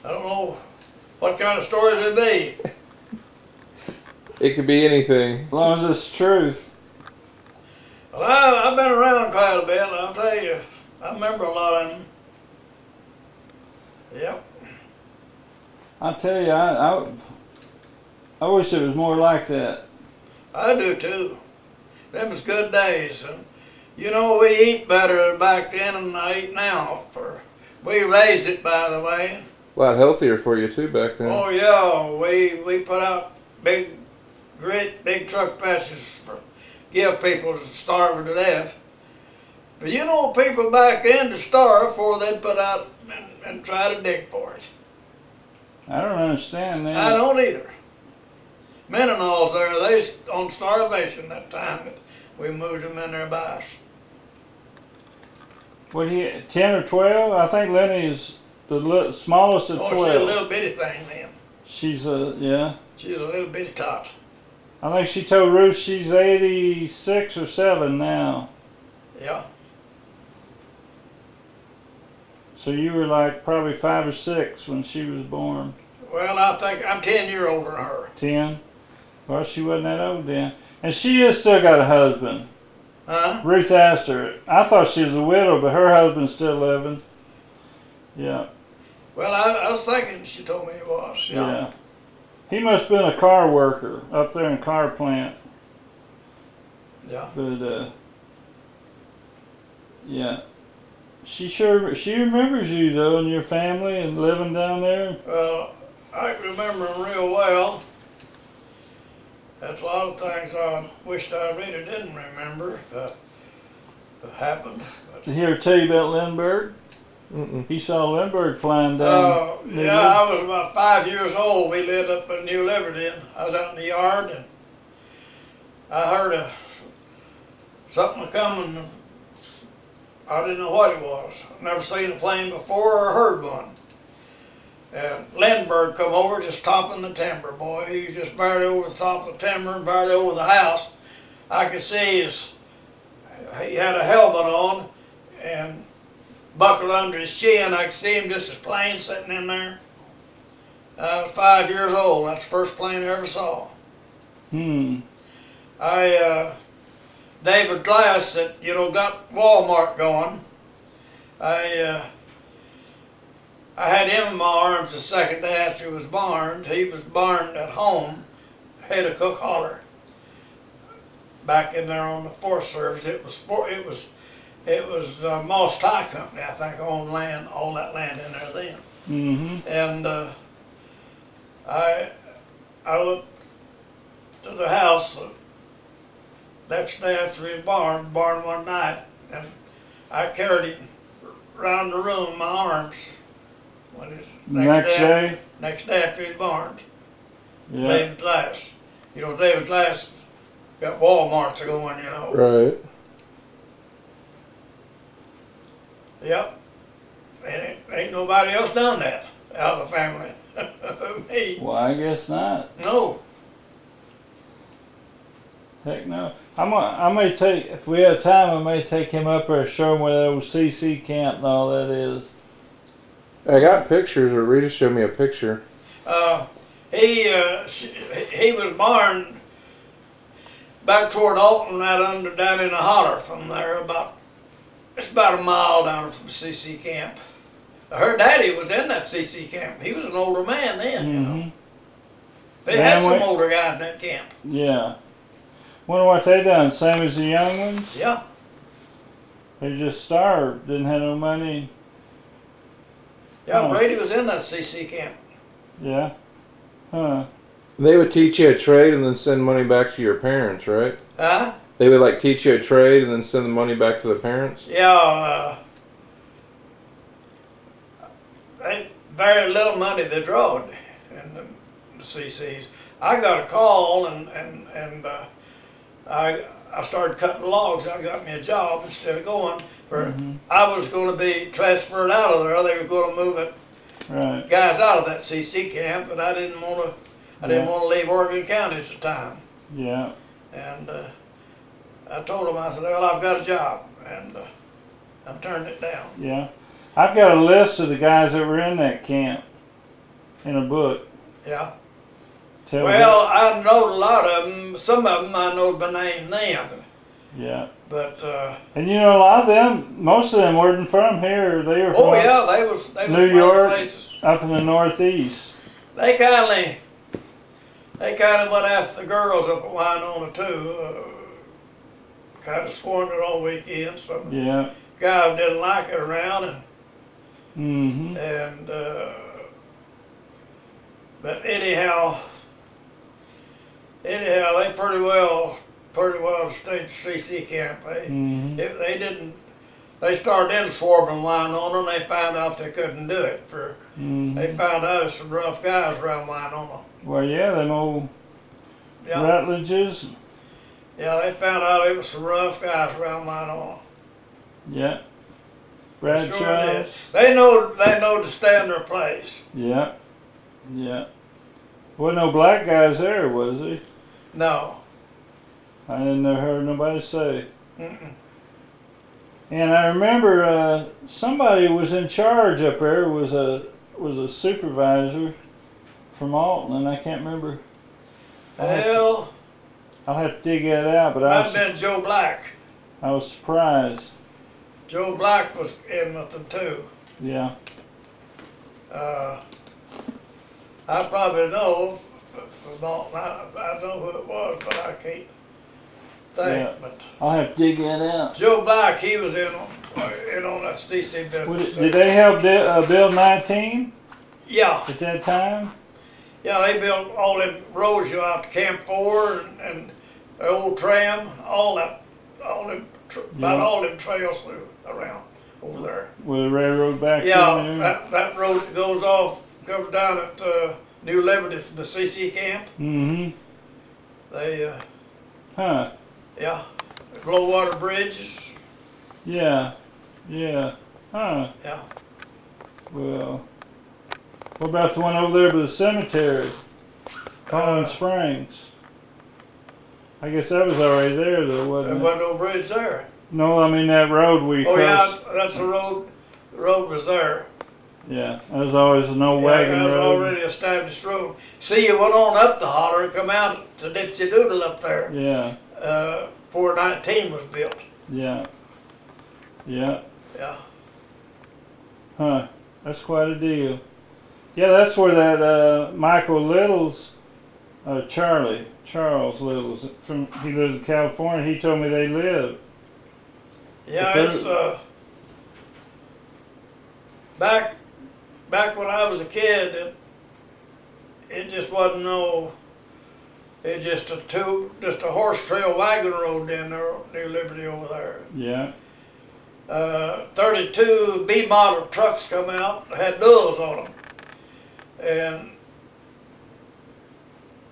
I don't know what kind of stories it'd be. It could be anything. As long as it's truth. Well, I've been around quite a bit, and I'll tell you, I remember a lot of them. Yep. I tell you, I wish it was more like that. I do too. Them was good days. And, you know, we eat better back then than I eat now. We raised it, by the way. A lot healthier for you too back then. Oh yeah, we put out big truck passes for give people to starve to death. But you know, people back then to starve before they'd put out and try to dig for it. I don't understand that. I don't either. Menonal's there, they on starvation that time that we moved them in there by us. What 10 or 12? I think Lenny is the smallest of 12. Oh, she's a little bitty thing then. She's yeah. She's a little bitty tot. I think she told Ruth she's 86 or 7 now. Yeah. So you were like probably 5 or 6 when she was born. Well, I think I'm 10 years older than her. 10? Well, she wasn't that old then. And she has still got a husband. Huh? Ruth asked her. I thought she was a widow, but her husband's still living. Yeah. Well, I was thinking she told me he was. Yeah. He must have been a car worker up there in a car plant. Yeah. But, yeah. She remembers you, though, and your family and living down there. Well, I remember him real well. That's a lot of things I wished I really didn't remember that happened. Did he ever tell you about Lindbergh? Mm-mm. He saw Lindbergh flying down. Yeah, I was about 5 years old. We lived up in New Liberty. I was out in the yard, and I heard something coming. I didn't know what it was. Never seen a plane before or heard one. And Lindbergh come over, just topping the timber, boy. He was just barely over the top of the timber, barely over the house. I could see he had a helmet on and buckled under his chin. I could see him just as plain sitting in there. I was 5 years old. That's the first plane I ever saw. David Glass that, got Walmart going. I had him in my arms the second day after he was born. He was born at home, head of Cook Holler. Back in there on the Forest Service, it was Moss Tie Company, I think, owned land, all that land in there then. Mm-hmm. And I went to the house the next day after he was born one night, and I carried him around the room in my arms. Next day? Next day after he was born. Yeah. David Glass. David Glass got Walmarts going, Right. Yep. And ain't nobody else done that out of the family. Me. Well, I guess not. No. Heck no. I may take, if we have time, I may take him up there and show him where that old CC camp and all that is. I got pictures, or Rita showed me a picture. He was born back toward Alton, down in the holler from there, it's about a mile down from CC camp. Her daddy was in that CC camp. He was an older man then, They had some older guys in that camp. Yeah. Wonder what they done, same as the young ones? Yeah. They just starved, didn't have no money. Yeah, Brady was in that CC camp. Yeah. Huh. They would teach you a trade and then send money back to your parents, right? Huh? They would teach you a trade and then send the money back to the parents? Yeah, very little money they drawed in the CCs. I got a call and I started cutting logs. I got me a job instead of going. I was going to be transferred out of there. They were going to move guys out of that CC camp, but I didn't want to leave Oregon County at the time. Yeah. And I told them, I said, well, I've got a job, and I'm turning it down. Yeah. I've got a list of the guys that were in that camp. in a book. Yeah. Tells Well, I know a lot of them. Some of them I know by name then. yeah. But And you know, a lot of them, most of them weren't from here. They were from oh yeah, they was New from York. other places. Up in the Northeast. They kindly went after the girls up at Winona too. Kind of squandered on weekends. So Yeah. guys didn't like it around, Mm-hmm. and but anyhow, they pretty well stayed at CC camp. Mm-hmm. They didn't. They started in swarming Winona, and they found out they couldn't do it. Mm-hmm. They found out there's some rough guys around Winona. Well, yeah, them old Yeah, Rutledges. yeah, they found out it was some rough guys around Winona. Yeah. They sure did. Bradshaws. They know to stand their place. Yeah. Yeah. Wasn't no black guys there, was there? No. I didn't never heard nobody say. Mm-mm. And I remember somebody was in charge up there. Was a supervisor from Alton, and I can't remember. Well, I'll have to dig that out. But I've been Joe Black. I was surprised. Joe Black was in with them too. Yeah. I probably know from Alton. I know who it was, but I can't think. Yeah. But I'll have to dig that out. Joe Black, he was in on that CC business. Did they help build 19 Yeah, at that time? yeah. They built all them roads you out to Camp 4 and the old tram, about all them trails through around over there. With the railroad back Yeah, in there? that road that goes off, comes down at New Liberty from the CC camp. Mm-hmm. They, Huh. yeah, the low water bridges. Yeah. Yeah. Huh. Yeah. Well, what about the one over there by the cemetery? Collin Springs. I guess that was already there though, There wasn't it? wasn't no bridge there. No, I mean that road we Oh crossed. yeah, that's the road. The road was there. Yeah, there was always no wagon That was road. already established road. See, you went on up the holler and come out to Dipsy Doodle up there. Yeah, 419 was built. yeah, yeah. Yeah. Huh, that's quite a deal. Yeah, that's where that Michael Little's, Charles Little's, he lives in California. He told me they live. Yeah, But it's back when I was a kid, it just wasn't no. It's just a horse trail wagon road down there, New Liberty over there. Yeah, 32 B model trucks come out, had duals on them, and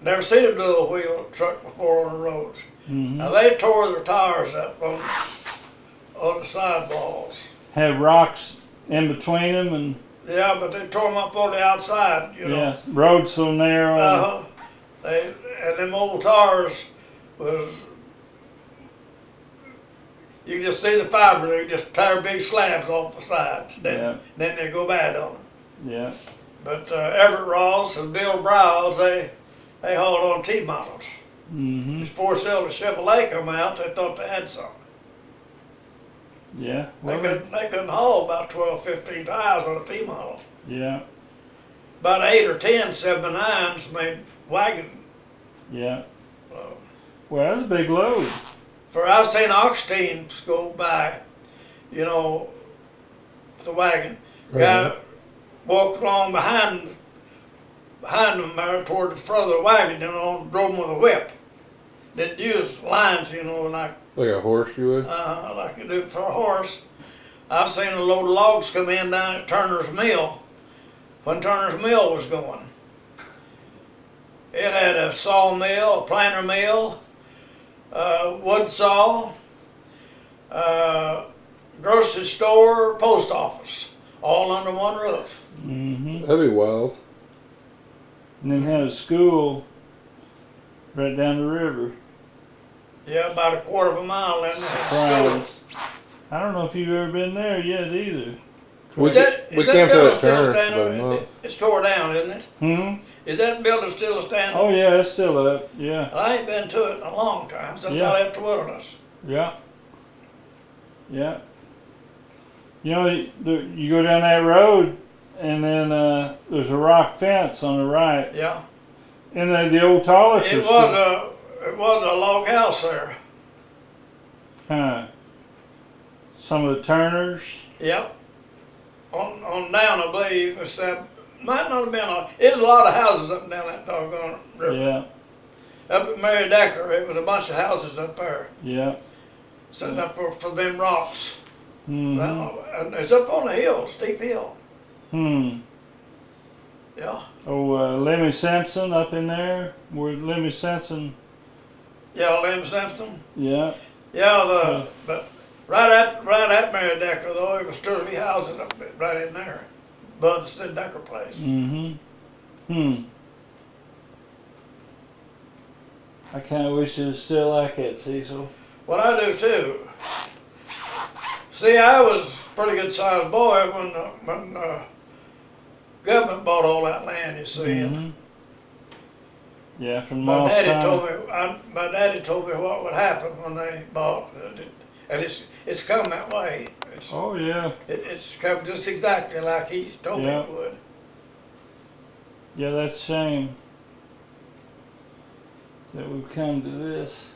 never seen a dual wheel truck before on the roads. mm-hmm. Now they tore their tires up on the sidewalls. Had rocks in between them, and Yeah, but they tore them up on the outside, you know. yeah, roads so narrow. Uh-huh. And them old tires was, you could just see the fiber, they just tear big slabs off the sides. Then they go bad on them. Yeah, But Everett Ross and Bill Browse, they hauled on T-models. mm-hmm. This four-cylinder Chevrolet come out, they thought they had something. Yeah, They couldn't haul about 12, 15 tires on a T-model. yeah, About 8 or 10 79s made wagon. yeah. Uh, Well, that's a big load. For I seen ox teams go by, you know, the wagon. Guy walked along behind them there toward the front of the wagon, you know, drove them with a whip. Didn't use lines, you know, like a horse you would? like you do for a horse. I've seen a load of logs come in down at Turner's Mill when Turner's Mill was going. It had a sawmill, a planer mill, wood saw, grocery store, post office, all under one roof. Mm-hmm. That'd be wild. And then had a school right down the river. Yeah, about a quarter of a mile in there. Surprise. I don't know if you've ever been there yet either. We Is that camped out building at still Turner's for standing? about a month. It's tore down, isn't it? Hmm? Is that building still standing? Oh yeah, it's still up. Yeah. I ain't been to it in a long time since Yeah. I left the wilderness. Yeah. Yeah. You know, you go down that road, and then there's a rock fence on the right, Yeah. and the old toilets It are was still. it was a log house there. Some of the Turners. Yep. On down, I believe. Might not have been it was a lot of houses up and down that doggone river. Yeah. Up at Mary Decker, it was a bunch of houses up there, Yeah. sitting up for them rocks. Mm-hmm. And it's up on the hill, steep hill. Hmm. Yeah. Oh, Lemmy Simpson up in there, where Lemmy Simpson. Yeah, Lynn Simpson. Yeah. Yeah, but right at Mary Decker though, it was still be houses up right in there, above the Sid Decker place. Mm-hmm. Hmm. I kind of wish it was still like that, Cecil. What I do too. See, I was a pretty good sized boy when government bought all that land. You see, and Yeah, from my Moss daddy time. told me. My daddy told me what would happen when they bought it, and it's come that way. Oh yeah. It's come just exactly like he told me Yeah. it would. Yeah, that's a shame that we've come to this.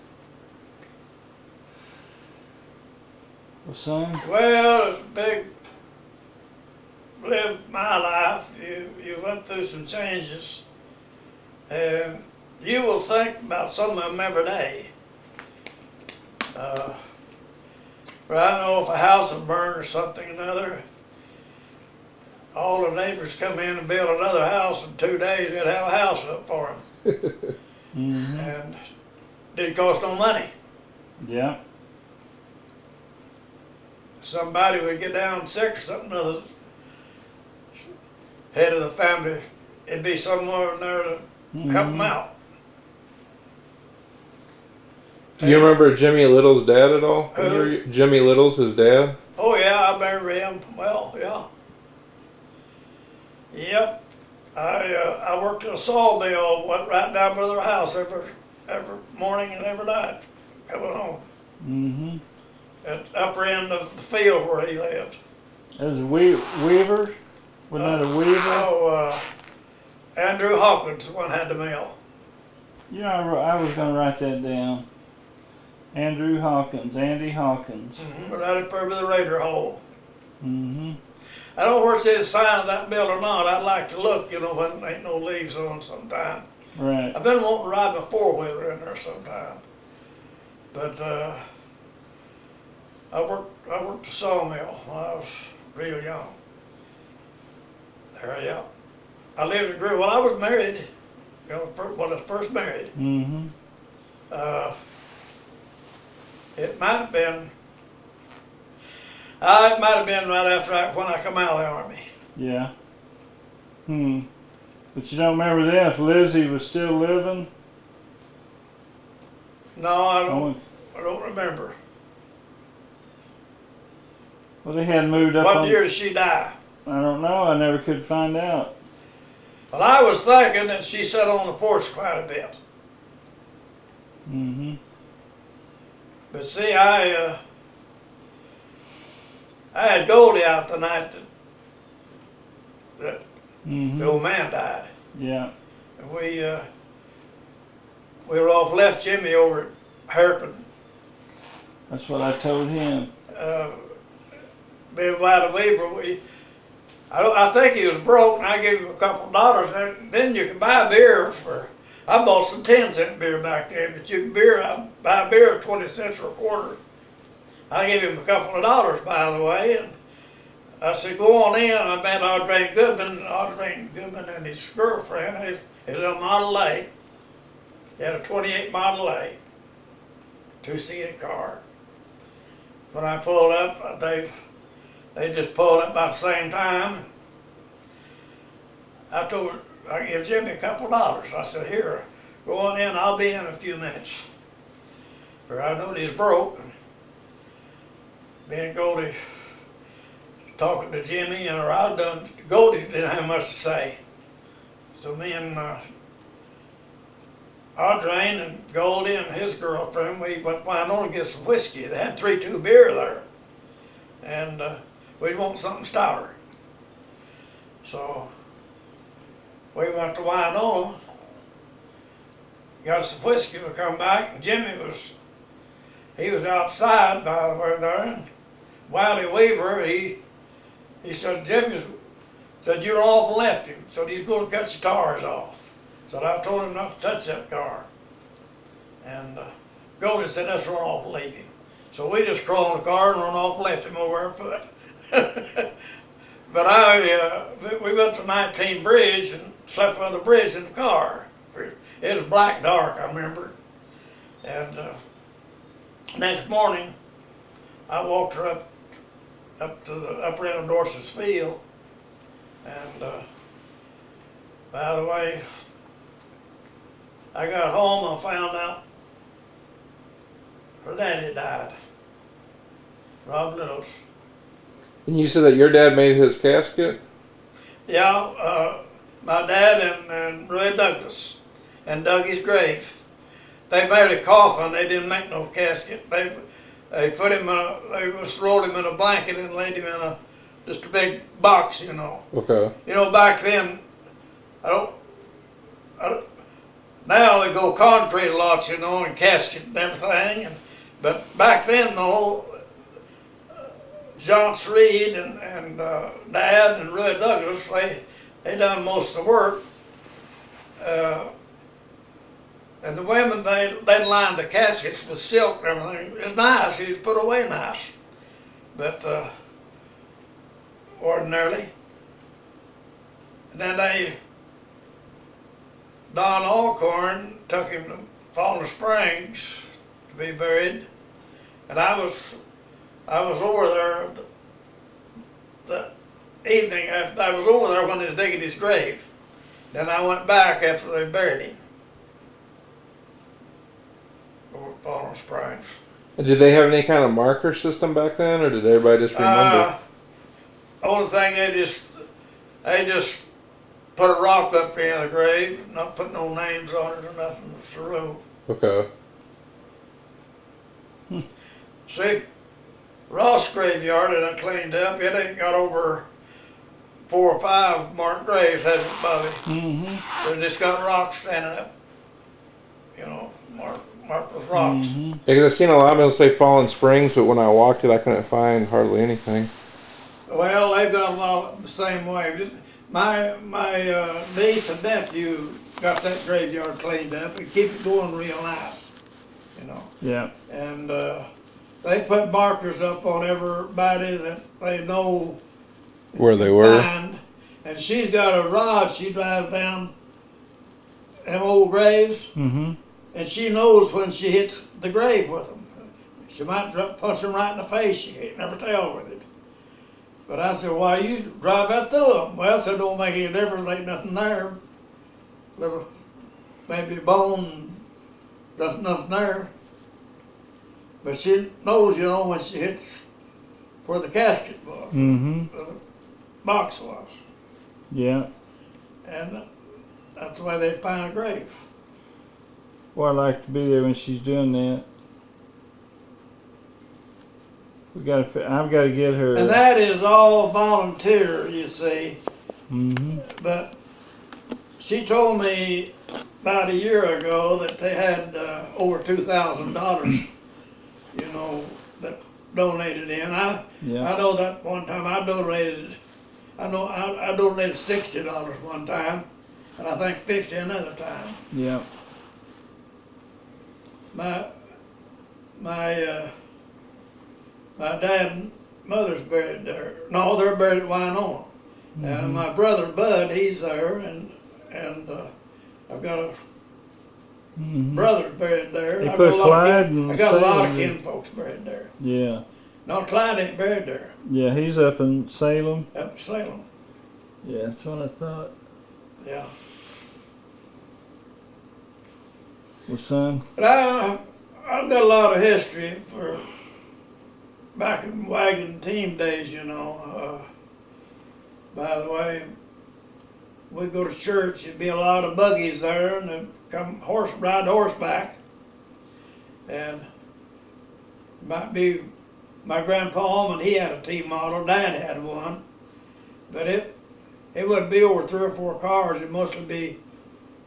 Well, son. Well, it's big. Lived my life. You went through some changes, and you will think about some of them every day. But I know if a house will burn or something or another, all the neighbors come in and build another house in 2 days. They'd have a house up for them, Mm-hmm. and didn't cost no money. Yeah. Somebody would get down sick or something, the head of the family, it'd be somewhere in there to help them out. Do you remember Jimmy Little's dad at all? Who? Jimmy Little's his dad? Oh yeah, I remember him. Well, yeah. Yep. I worked at a sawmill, went right down by their house every morning and every night, coming home Mm-hmm. at the upper end of the field where he lived. As a weaver? Wasn't that a weaver? Oh, Andrew Hawkins, the one had the mill. You know, I was going to write that down. Andrew Hawkins, Andy Hawkins. Right up there by the raider hole. Mm-hmm. I don't know where it says sign of that mill or not. I'd like to look, when there ain't no leaves on sometime. Right. I've been wanting to ride my four-wheeler in there sometime. But I worked the sawmill when I was real young. There, yeah. I lived and grew. Well, I was married. When I was first married. Mm-hmm. It might have been. It might have been right after when I come out of the army. Yeah. But you don't remember then if Lizzie was still living? No, I don't remember. Well, they had moved up What on... year did she die? I don't know. I never could find out. Well, I was thinking that she sat on the porch quite a bit. Mm-hmm. But see, I had Goldie out the night that Mm-hmm. the old man died. Yeah. And we were off, left Jimmy over at Hairpin. That's what I told him. Being by the Weaver, I think he was broke, and I gave him a couple of dollars. And then you could buy beer I bought some 10-cent beer back then, but you could buy beer at 20 cents or a quarter. I gave him a couple of dollars, by the way, and I said, go on in. I met Audrey Goodman and his girlfriend. He was a Model A. He had a 28 Model A, two-seated car. When I pulled up, they just pulled up about the same time. I gave Jimmy a couple of dollars. I said, here, go on in, I'll be in a few minutes. For I know he's broke. Me and Goldie talking to Jimmy, and I was done. Goldie didn't have much to say. So me and Audrey and Goldie and his girlfriend, we went wine on to get some whiskey. They had 3-2 beer there. And we just want something stouter. So we went to Winola, got some whiskey, we come back, and Jimmy he was outside by the way there, and Wiley Weaver, he said, said, you're off and left him. So he's going to cut your tires off. So I told him not to touch that car. And Goldie said, let's run off and leave him. So we just crawled in the car and run off and left him over our foot. But we went to 19 Bridge and slept on the bridge in the car. It was black dark, I remember. And next morning, I walked her up to the upper end of Dorsey's Field. And by the way, I got home and found out her daddy died, Rob Littles. And you said that your dad made his casket? Yeah, my dad and Roy Douglas and dug his grave. They made a coffin. They didn't make no casket. They put him in they just rolled him in a blanket and laid him in just a big box, you know. Okay. You know, back then, now they go concrete a lot, you know, and casket and everything. But back then, though, John Reed and Dad and Roy Douglas, they done most of the work. And the women, they lined the caskets with silk and everything. It's nice, it was put away nice. But ordinarily. And then Don Alcorn took him to Fallen Springs to be buried. And I was over there the evening after. I was over there when they was digging his grave. Then I went back after they buried him over at Fallen Springs. And did they have any kind of marker system back then, or did everybody just remember? Only thing they just put a rock up in the grave, not put no names on it or nothing. It's a rule. Okay. See, Ross graveyard that I cleaned up, it ain't got over 4 or 5 marked graves, has it, Bobby? Mm-hmm. They just got rocks standing up, you know, marked with rocks. Mm-hmm. Yeah, because I've seen a lot of people say Fallen Springs, but when I walked it, I couldn't find hardly anything. Well, they've got a lot the same way. Just, my niece and nephew got that graveyard cleaned up and keep it going real nice, you know. Yeah. And they put markers up on everybody that they know Where they were. find. And she's got a rod she drives down them old graves, Mm-hmm. and she knows when she hits the grave with them. She might punch them right in the face. She can't never tell with it. But I said, why you drive that through them? Well, I said, don't make any difference. Ain't nothing there. Little, maybe a bone, nothing there. But she knows, you know, when she hits where the casket was, Mm-hmm. where the box was. Yeah. And that's the way they find a grave. Well, I'd like to be there when she's doing that. I've got to get her. And that is all volunteer, you see. Mm-hmm. But she told me about a year ago that they had over $2,000, you know, that donated in. I know that one time I donated $60 one time, and I think $50 another time. Yeah. My dad and mother's buried there. No, they're buried at Winola. Mm-hmm. And my brother Bud, he's there, and I've got a brother buried there. They I put got a lot Clyde of and I got a lot of Salem. kin folks buried there. Yeah. No, Clyde ain't buried there. Yeah, he's up in Salem. Up in Salem. Yeah, that's what I thought. Yeah. Well, son. But I've got a lot of history for back in wagon team days, you know. By the way, we'd go to church, there'd be a lot of buggies there, and they'd come ride horseback. And might be my grandpa, and he had a T model, Dad had one. But it wouldn't be over 3 or 4 cars, it mostly be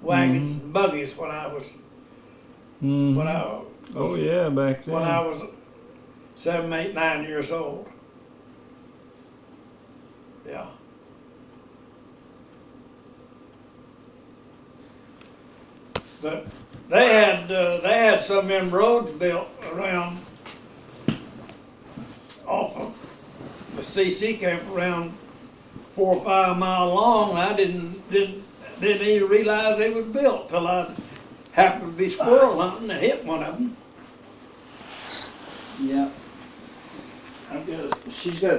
wagons and buggies when I was, when I was, Oh yeah, back then. when I was 7, 8, 9 years old. Yeah. But they had some of them roads built around off of the CC camp around 4 or 5 miles long. And I didn't even realize they was built till I happened to be squirrel hunting and hit one of them. Yeah. She's got